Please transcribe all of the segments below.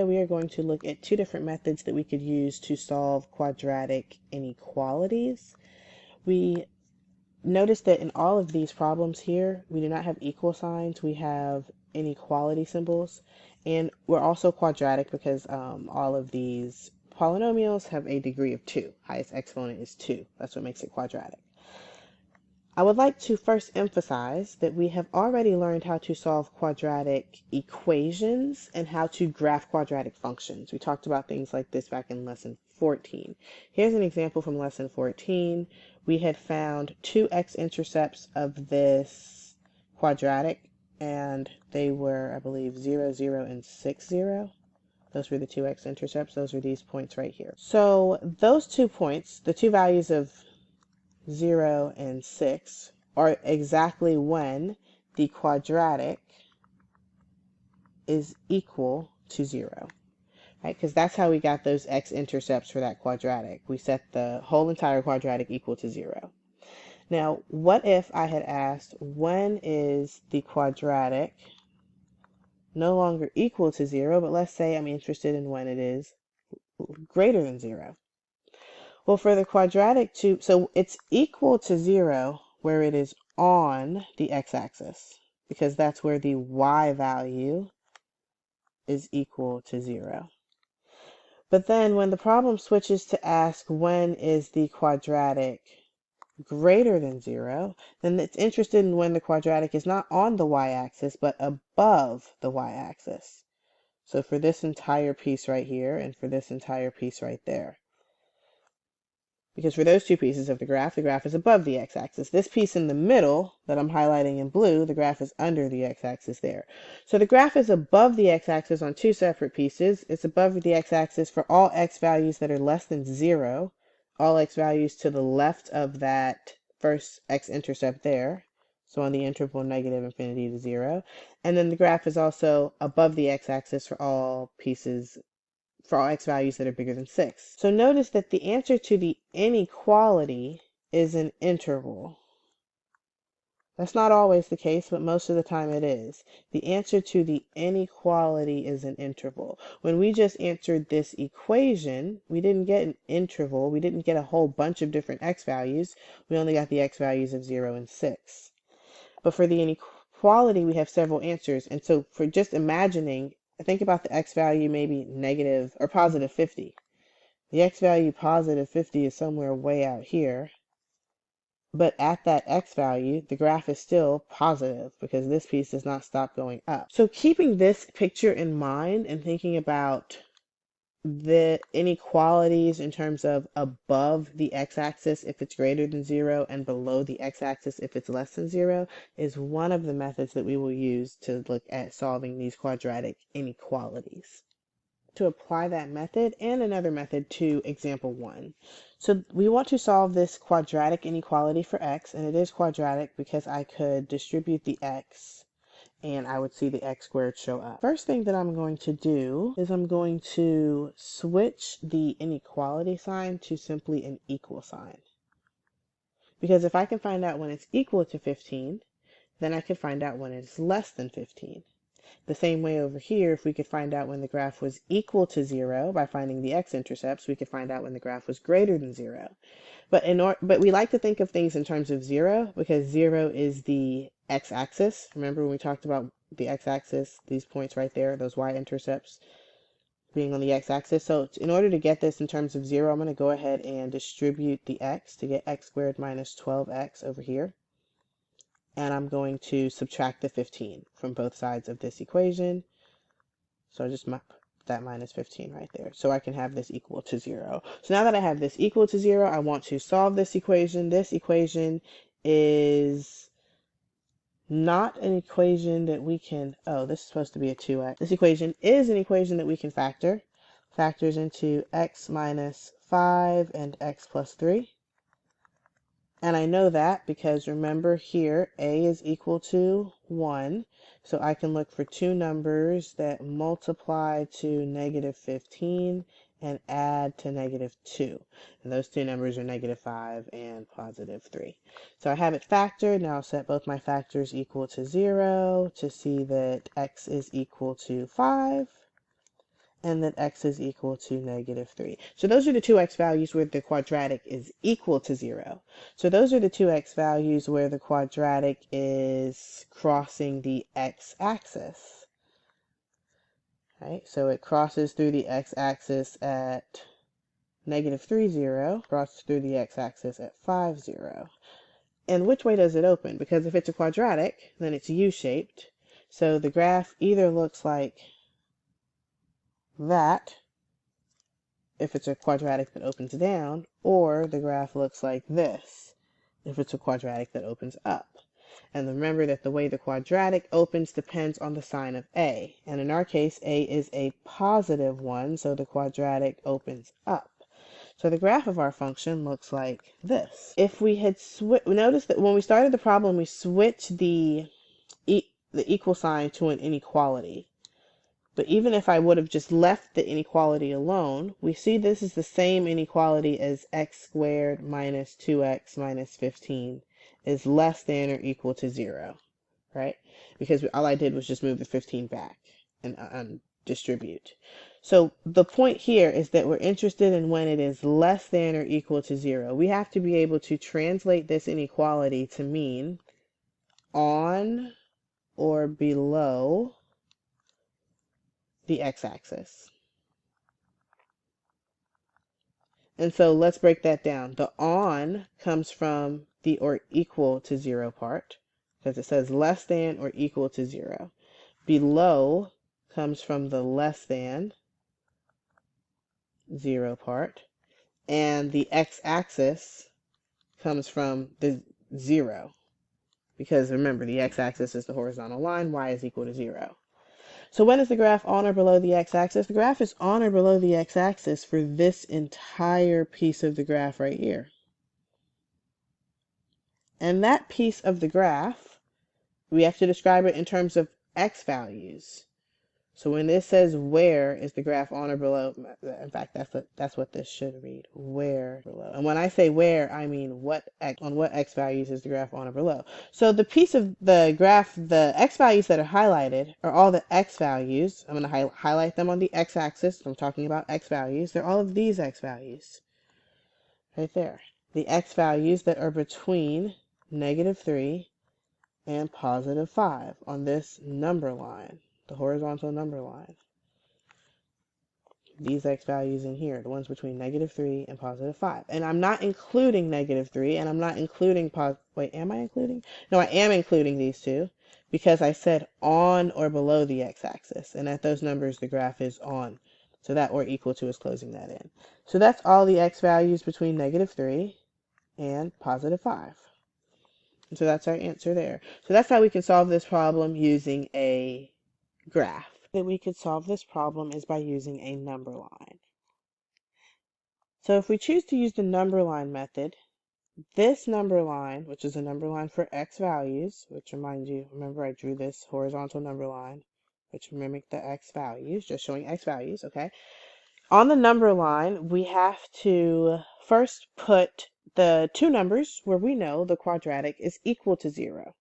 We are going to look at two different methods that we could use to solve quadratic inequalities. We notice that in all of these problems here, we do not have equal signs, we have inequality symbols, and we're also quadratic because all of these polynomials have a degree of 2. Highest exponent is 2. That's what makes it quadratic. I would like to first emphasize that we have already learned how to solve quadratic equations and how to graph quadratic functions. We talked about things like this back in lesson 14. Here's an example from lesson 14. We had found two x-intercepts of this quadratic, and they were, I believe, 0, 0, and 6, 0. Those were the two x-intercepts. Those are these points right here. So those 2 points, the two values of 0 and 6 are exactly when the quadratic is equal to 0, right? Because that's how we got those x-intercepts for that quadratic. We set the whole entire quadratic equal to 0. Now, what if I had asked, when is the quadratic no longer equal to 0, but let's say I'm interested in when it is greater than 0? Well, for the quadratic to, so it's equal to 0 where it is on the x-axis, because that's where the y value is equal to 0. But then when the problem switches to ask when is the quadratic greater than 0, then it's interested in when the quadratic is not on the y-axis, but above the y-axis. So for this entire piece right here, and for this entire piece right there. Because for those two pieces of the graph is above the x-axis. This piece in the middle that I'm highlighting in blue, the graph is under the x-axis there. So the graph is above the x-axis on two separate pieces. It's above the x-axis for all x values that are less than 0, all x values to the left of that first x-intercept there, so on the interval negative infinity to 0. And then the graph is also above the x-axis for all pieces for all x values that are bigger than 6. So notice that the answer to the inequality is an interval. That's not always the case, but most of the time it is. The answer to the inequality is an interval. When we just answered this equation, we didn't get an interval. We didn't get a whole bunch of different x values. We only got the x values of 0 and 6. But for the inequality, we have several answers. And so for just imagining, think about the x value maybe negative or positive 50. The x value positive 50 is somewhere way out here. But at that x value, the graph is still positive because this piece does not stop going up. So keeping this picture in mind and thinking about the inequalities in terms of above the x-axis if it's greater than 0 and below the x-axis if it's less than 0 is one of the methods that we will use to look at solving these quadratic inequalities. To apply that method and another method to example 1. So we want to solve this quadratic inequality for x, and it is quadratic because I could distribute the x and I would see the x squared show up. First thing that I'm going to do is I'm going to switch the inequality sign to simply an equal sign. Because if I can find out when it's equal to 15, then I can find out when it's less than 15. The same way over here, if we could find out when the graph was equal to 0 by finding the x-intercepts, we could find out when the graph was greater than 0. But we like to think of things in terms of 0 because 0 is the x-axis. Remember when we talked about the x-axis, these points right there, those y-intercepts being on the x-axis. So in order to get this in terms of 0, I'm going to go ahead and distribute the x to get x squared minus 12x over here. And I'm going to subtract the 15 from both sides of this equation. So I just map that minus 15 right there. So I can have this equal to 0. So now that I have this equal to 0, I want to solve this equation. This equation is not an equation that we can, oh, this is supposed to be a 2x. This equation is an equation that we can factor. Factors into x minus 5 and x plus 3. And I know that because remember here, a is equal to 1. So I can look for two numbers that multiply to negative 15 and add to negative 2. And those two numbers are negative 5 and positive 3. So I have it factored. Now I'll set both my factors equal to 0 to see that x is equal to 5. and that x is equal to -3. So those are the two x values where the quadratic is equal to 0. So those are the two x values where the quadratic is crossing the x-axis. Right? So it crosses through the x-axis at -3, 0, crosses through the x-axis at 5, 0. And which way does it open? Because if it's a quadratic, then it's U-shaped. So the graph either looks like that, if it's a quadratic that opens down, or the graph looks like this, if it's a quadratic that opens up. And remember that the way the quadratic opens depends on the sign of a. And in our case, a is a positive one, so the quadratic opens up. So the graph of our function looks like this. If we had notice that when we started the problem, we switched the equal sign to an inequality. But even if I would have just left the inequality alone, we see this is the same inequality as x squared minus 2x minus 15 is less than or equal to 0, right? Because all I did was just move the 15 back and distribute. So the point here is that we're interested in when it is less than or equal to 0. We have to be able to translate this inequality to mean on or below the x-axis. And so let's break that down. The on comes from the or equal to 0 part, because it says less than or equal to 0. Below comes from the less than 0 part. And the x-axis comes from the 0. Because remember, the x-axis is the horizontal line, y is equal to 0. So when is the graph on or below the x-axis? The graph is on or below the x-axis for this entire piece of the graph right here. And that piece of the graph, we have to describe it in terms of x values. So when this says where is the graph on or below, in fact, that's what this should read, where below. And when I say where, I mean on what x values is the graph on or below. So the piece of the graph, the x values that are highlighted are all the x values. I'm going to highlight them on the x-axis. I'm talking about x values. They're all of these x values right there. The x values that are between -3 and +5 on this number line, the horizontal number line. These x values in here, the ones between -3 and +5. And I'm not including -3, and I'm not including wait, am I including? No, I am including these two, because I said on or below the x-axis, and at those numbers the graph is on. So that or equal to is closing that in. So that's all the x values between -3 and +5. And so that's our answer there. So that's how we can solve this problem using a graph. That we could solve this problem is by using a number line. So if we choose to use the number line method, this number line, which is a number line for x values, which remind you, remember I drew this horizontal number line, which mimic the x values, just showing x values, okay? On the number line, we have to first put the two numbers where we know the quadratic is equal to 0.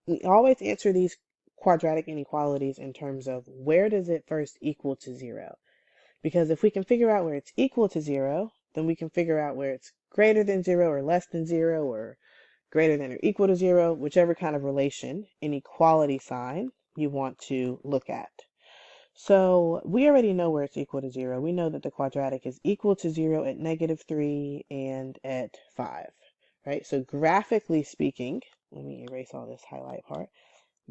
We always answer these quadratic inequalities in terms of where does it first equal to 0? Because if we can figure out where it's equal to 0, then we can figure out where it's greater than 0 or less than 0 or greater than or equal to 0, whichever kind of relation, inequality sign you want to look at. So we already know where it's equal to 0. We know that the quadratic is equal to 0 at -3 and at 5, right? So graphically speaking, let me erase all this highlight part.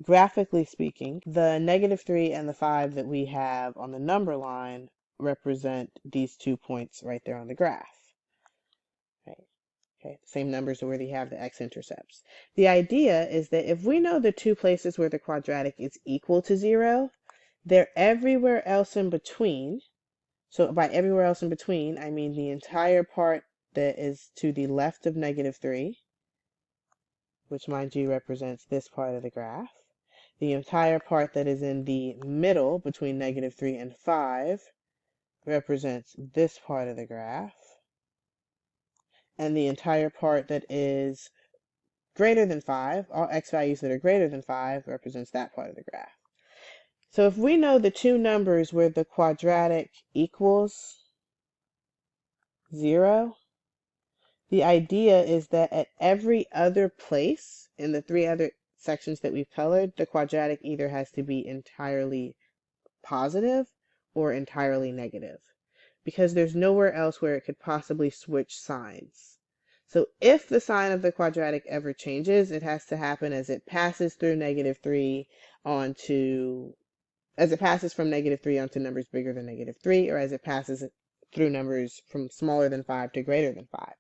Graphically speaking, the -3 and the 5 that we have on the number line represent these 2 points right there on the graph, right? Okay, same numbers where they have the x-intercepts. The idea is that if we know the two places where the quadratic is equal to 0, they're everywhere else in between. So by everywhere else in between, I mean the entire part that is to the left of -3, which mind you represents this part of the graph. The entire part that is in the middle between -3 and 5 represents this part of the graph. And the entire part that is greater than 5, all x values that are greater than 5 represents that part of the graph. So if we know the two numbers where the quadratic equals 0, the idea is that at every other place in the three other sections that we've colored, the quadratic either has to be entirely positive or entirely negative, because there's nowhere else where it could possibly switch signs. So if the sign of the quadratic ever changes, it has to happen as it passes through -3 onto, as it passes from -3 onto numbers bigger than -3, or as it passes through numbers from smaller than 5 to greater than 5.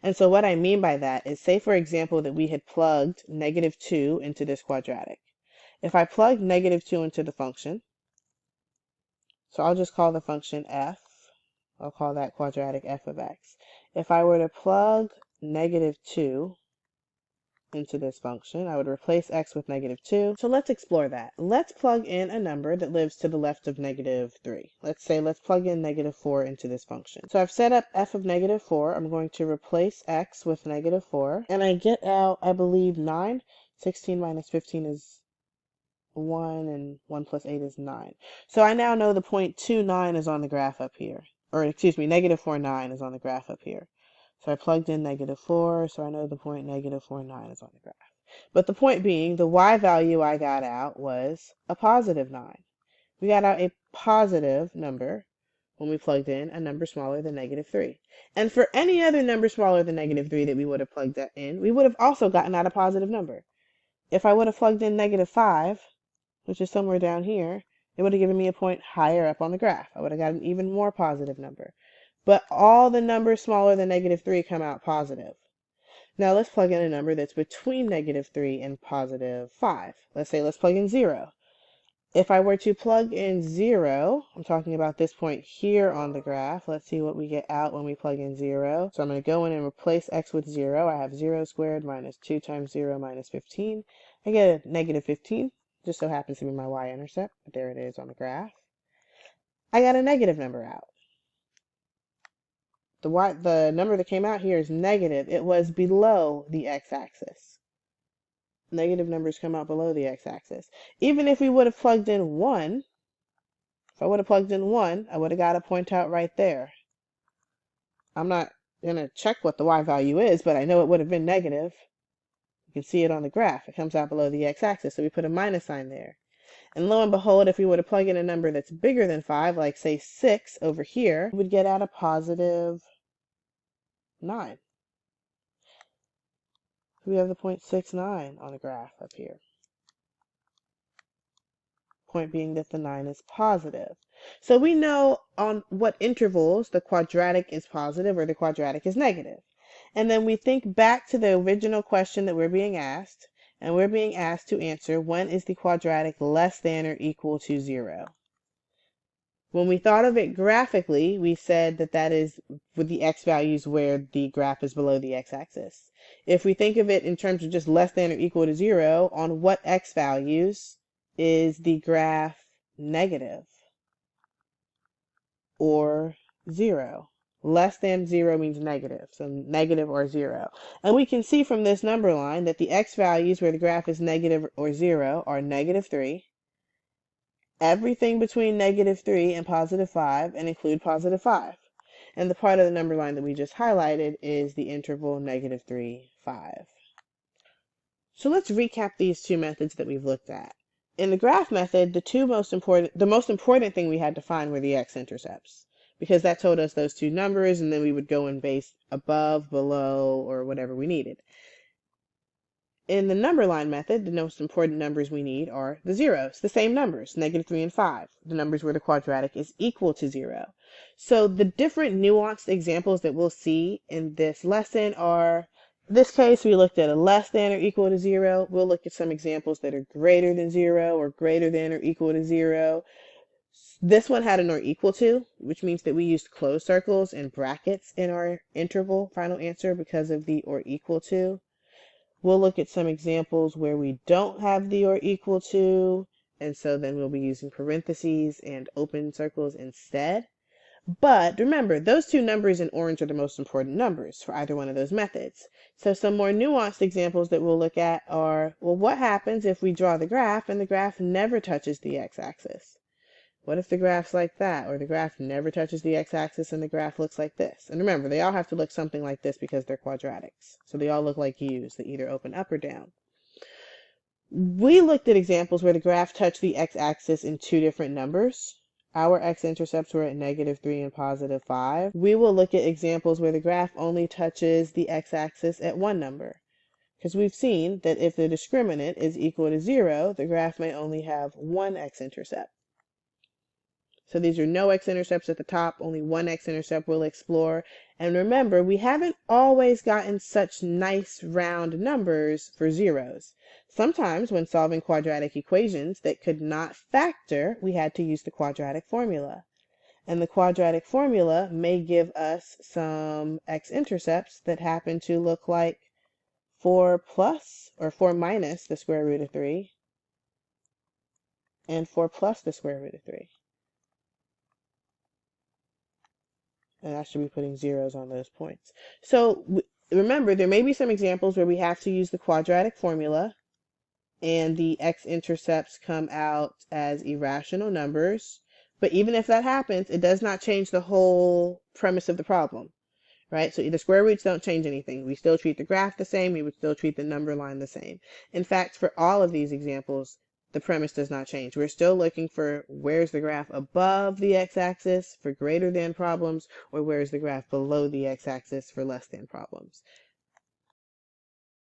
And so what I mean by that is, say for example that we had plugged -2 into this quadratic. If I plug -2 into the function, so I'll just call the function f. I'll call that quadratic f of x. If I were to plug -2 into this function, I would replace x with -2. So let's explore that. Let's plug in a number that lives to the left of -3. Let's plug in -4 into this function. So I've set up f of -4. I'm going to replace x with -4. And I get out, I believe, 9. 16 minus 15 is 1, and 1 plus 8 is 9. So I now know the point 29 is on the graph up here. Or excuse me, -49 is on the graph up here. So I plugged in -4, so I know the point -49 is on the graph. But the point being, the y value I got out was a positive 9. We got out a positive number when we plugged in a number smaller than -3. And for any other number smaller than -3 that we would have plugged that in, we would have also gotten out a positive number. If I would have plugged in -5, which is somewhere down here, it would have given me a point higher up on the graph. I would have got an even more positive number. But all the numbers smaller than -3 come out positive. Now let's plug in a number that's between -3 and +5. Let's plug in 0. If I were to plug in 0, I'm talking about this point here on the graph. Let's see what we get out when we plug in 0. So I'm going to go in and replace x with 0. I have 0 squared minus 2 times 0 minus 15. I get a -15. Just so happens to be my y-intercept, but there it is on the graph. I got a negative number out. The number that came out here is negative. It was below the x-axis. Negative numbers come out below the x-axis. Even if we would have plugged in 1, if I would have plugged in 1, I would have got a point out right there. I'm not going to check what the y value is, but I know it would have been negative. You can see it on the graph. It comes out below the x-axis, so we put a minus sign there. And lo and behold, if we were to plug in a number that's bigger than 5, like say 6 over here, we would get out a positive 9. We have the point 69 on the graph up here. Point being that the 9 is positive. So we know on what intervals the quadratic is positive or the quadratic is negative. And then we think back to the original question that we're being asked, and we're being asked to answer, when is the quadratic less than or equal to 0? When we thought of it graphically, we said that that is with the x values where the graph is below the x-axis. If we think of it in terms of just less than or equal to 0, on what x values is the graph negative or 0? Less than 0 means negative, so negative or 0. And we can see from this number line that the x values where the graph is negative or 0 are -3, everything between -3 and +5, and include +5. And the part of the number line that we just highlighted is the interval -3, 5. So let's recap these two methods that we've looked at. In the graph method, the most important thing we had to find were the x-intercepts, because that told us those two numbers, and then we would go and base above, below, or whatever we needed. In the number line method, the most important numbers we need are the zeros, the same numbers, -3 and 5, the numbers where the quadratic is equal to 0. So the different nuanced examples that we'll see in this lesson are, in this case, we looked at a less than or equal to 0. We'll look at some examples that are greater than 0 or greater than or equal to 0. This one had an or equal to, which means that we used closed circles and brackets in our interval final answer because of the or equal to. We'll look at some examples where we don't have the or equal to, and so then we'll be using parentheses and open circles instead. But remember, those two numbers in orange are the most important numbers for either one of those methods. So some more nuanced examples that we'll look at are, well, what happens if we draw the graph and the graph never touches the x-axis? What if the graph's like that, or the graph never touches the x-axis and the graph looks like this? And remember, they all have to look something like this because they're quadratics. So they all look like U's that either open up or down. We looked at examples where the graph touched the x-axis in two different numbers. Our x-intercepts were at -3 and +5. We will look at examples where the graph only touches the x-axis at one number, because we've seen that if the discriminant is equal to 0, the graph may only have one x-intercept. So these are no x-intercepts at the top, only one x-intercept we'll explore. And remember, we haven't always gotten such nice round numbers for zeros. Sometimes when solving quadratic equations that could not factor, we had to use the quadratic formula. And the quadratic formula may give us some x-intercepts that happen to look like 4 plus or 4 minus the square root of 3 and 4 plus the square root of 3. And I should be putting zeros on those points. So remember, there may be some examples where we have to use the quadratic formula and the x-intercepts come out as irrational numbers. But even if that happens, it does not change the whole premise of the problem, right? So the square roots don't change anything. We still treat the graph the same. We would still treat the number line the same. In fact, for all of these examples, the premise does not change. We're still looking for where's the graph above the x-axis for greater than problems, or where's the graph below the x-axis for less than problems.